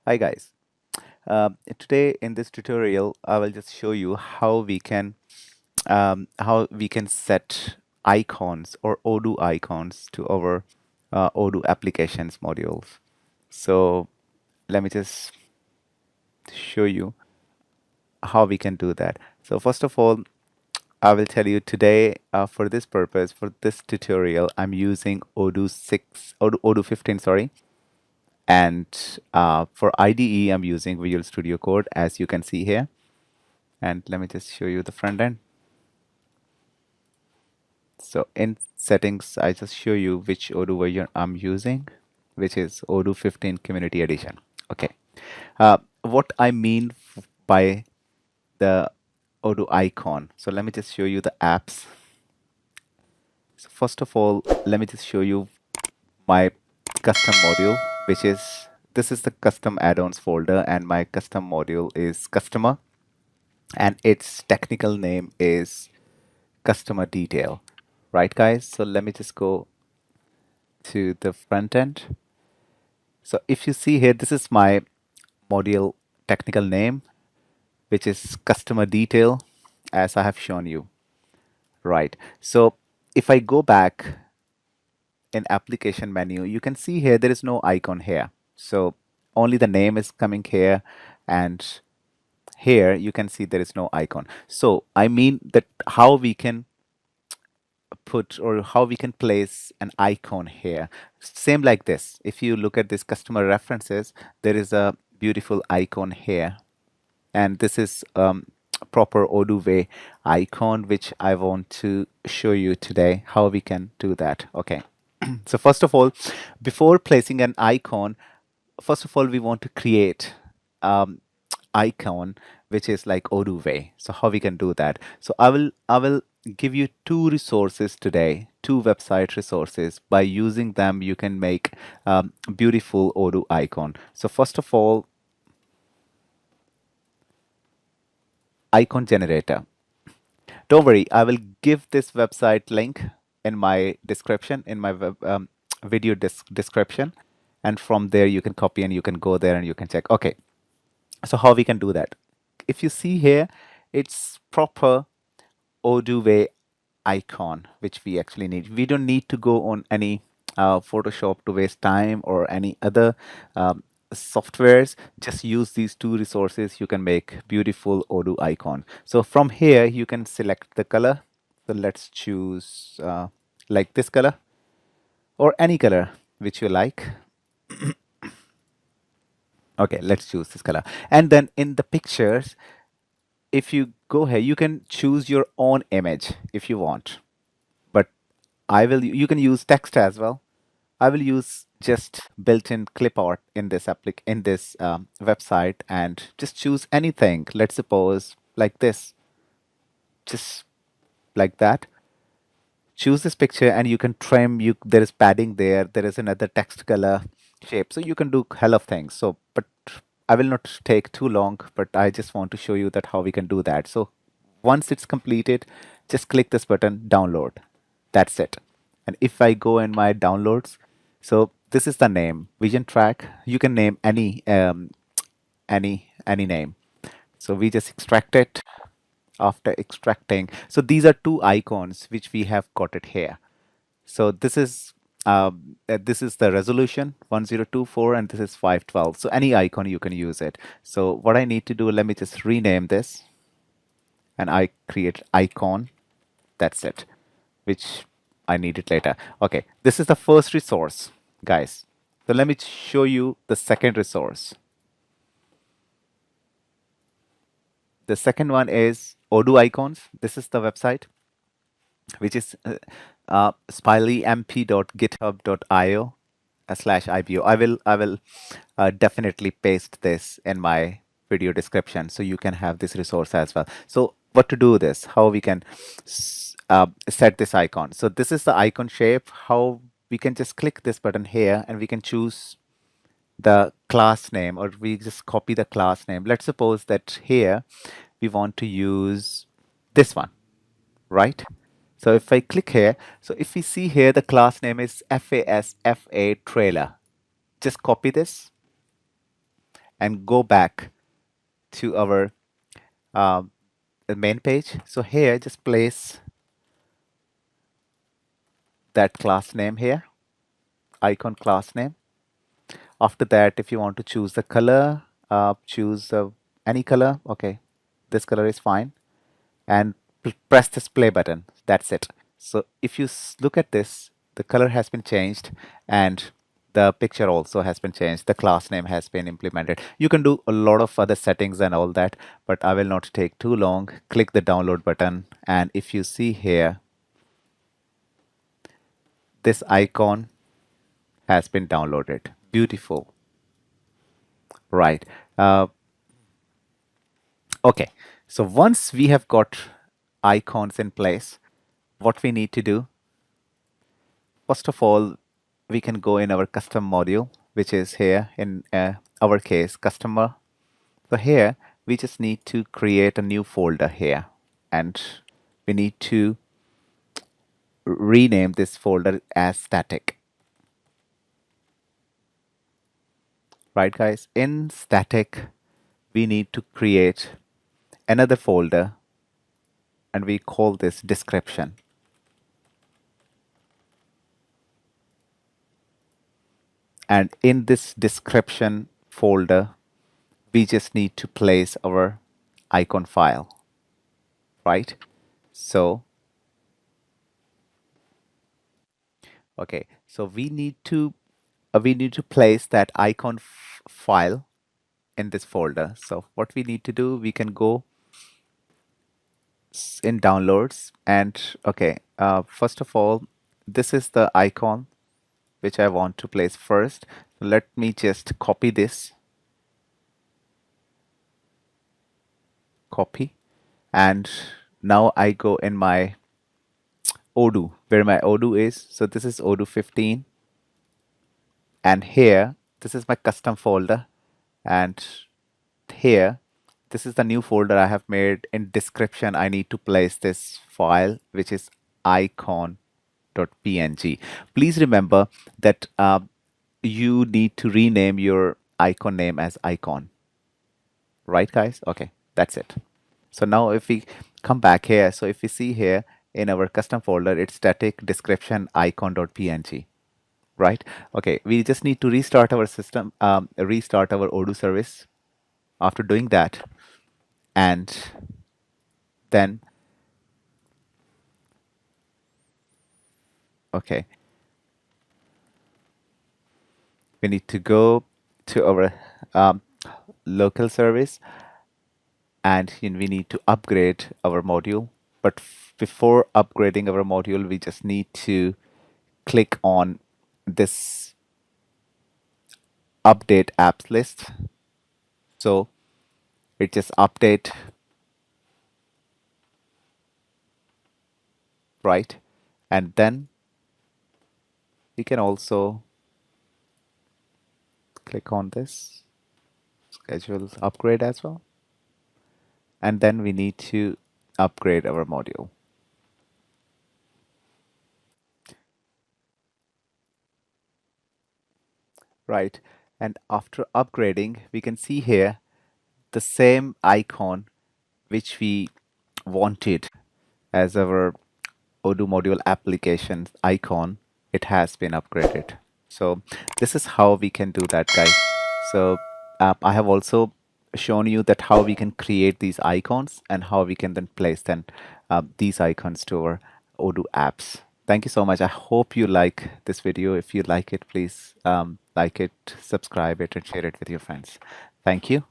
Hi guys. Today in this tutorial, I will just show you how we can set icons or Odoo icons to our Odoo applications modules. So let me just show you how we can do that. So first of all, I will tell you today for this purpose, for this tutorial, I'm using Odoo 15, sorry. And for IDE, I'm using Visual Studio Code, as you can see here. And let me just show you the front end. So in settings, I just show you which Odoo version I'm using, which is Odoo 15 Community Edition. Okay. What I mean by the Odoo icon. So let me just show you the apps. So first of all, let me just show you my custom module, which is this is the custom add-ons folder, and my custom module is customer, and its technical name is customer detail. Right, guys? So let me just go to the front end. So if you see here, this is my module technical name, which is customer detail, as I have shown you. Right. So if I go back in application menu, you can see here there is no icon here. So only the name is coming here, and here you can see there is no icon. So I mean that how we can put or how we can place an icon here. Same like this. If you look at this customer references, there is a beautiful icon here. And this is proper Odoo way icon, which I want to show you today how we can do that. Okay. So first of all, before placing an icon, first of all, we want to create um, icon which is like Odoo way. So how we can do that? So I will give you two resources today, two website resources. By using them, you can make beautiful Odoo icon. So first of all, icon generator. Don't worry, I will give this website link in my description, in my video description, and from there you can copy and you can go there and you can check. Okay, so how we can do that? If you see here, it's proper Odoo way icon, which we actually need. We don't need to go on any Photoshop to waste time or any other softwares. Just use these two resources. You can make beautiful Odoo icon. So from here, you can select the color. So let's choose like this color or any color which you like. Okay, let's choose this color. And then in the pictures, if you go here, you can choose your own image if you want. But you can use text as well. I will use just built-in clip art in this website, and just choose anything. Let's suppose like this, just like that. Choose this picture and you can trim. There is padding there. There is another text color shape. So you can do hell of things. So, but I will not take too long, but I just want to show you that how we can do that. So once it's completed, just click this button, download. That's it. And if I go in my downloads, so this is the name, Vision Track. You can name any name. So we just extract it. After extracting, so these are two icons which we have got it here. So this is the resolution 1024 and this is 512. So any icon you can use it. So what I need to do, let me just rename this and I create icon. That's it, which I need it later. Okay, this is the first resource, guys. So let me show you the second resource. The second one is Odoo icons. This is the website, which is smp.github.io/ipo. I will definitely paste this in my video description so you can have this resource as well. So what to do this? How we can set this icon? So this is the icon shape. How we can just click this button here and we can choose the class name, or we just copy the class name. Let's suppose that here we want to use this one, right? So if I click here, so if we see here, the class name is FASFA trailer. Just copy this and go back to our uh, main page. So here, just place that class name here, icon class name. After that, if you want to choose the color, choose any color. Okay, this color is fine. And press this play button. That's it. So if you look at this, the color has been changed and the picture also has been changed. The class name has been implemented. You can do a lot of other settings and all that, but I will not take too long. Click the download button. And if you see here, this icon has been downloaded. Beautiful. Right. Okay. So once we have got icons in place, what we need to do, first of all, we can go in our custom module, which is here in our case, customer. So here, we just need to create a new folder here, and we need to rename this folder as static. Right, guys? In static, we need to create another folder, and we call this description. And in this description folder, we just need to place our icon file, right? So, okay, so we need to place that icon file in this folder. So what we need to do, we can go in downloads and okay, first of all, this is the icon which I want to place first. Let me just copy this, copy, and now I go in my Odoo, where my Odoo is. So this is Odoo 15, and here, this is my custom folder, and here, this is the new folder I have made. In description, I need to place this file, which is icon.png. Please remember that you need to rename your icon name as icon. Right, guys? Okay, that's it. So now if we come back here, so if we see here in our custom folder, it's static description icon.png. Right? Okay, we just need to restart our system, restart our Odoo service. After doing that, and then, okay, we need to go to our local service, and we need to upgrade our module. But before upgrading our module, we just need to click on this update apps list. So it just update, right? And then we can also click on this schedule upgrade as well. And then we need to upgrade our module. Right. And after upgrading, we can see here the same icon which we wanted as our Odoo module application icon. It has been upgraded. So this is how we can do that, guys. So I have also shown you that how we can create these icons and how we can then place then these icons to our Odoo apps. Thank you so much. I hope you like this video. If you like it, please like it, subscribe it, and share it with your friends. Thank you.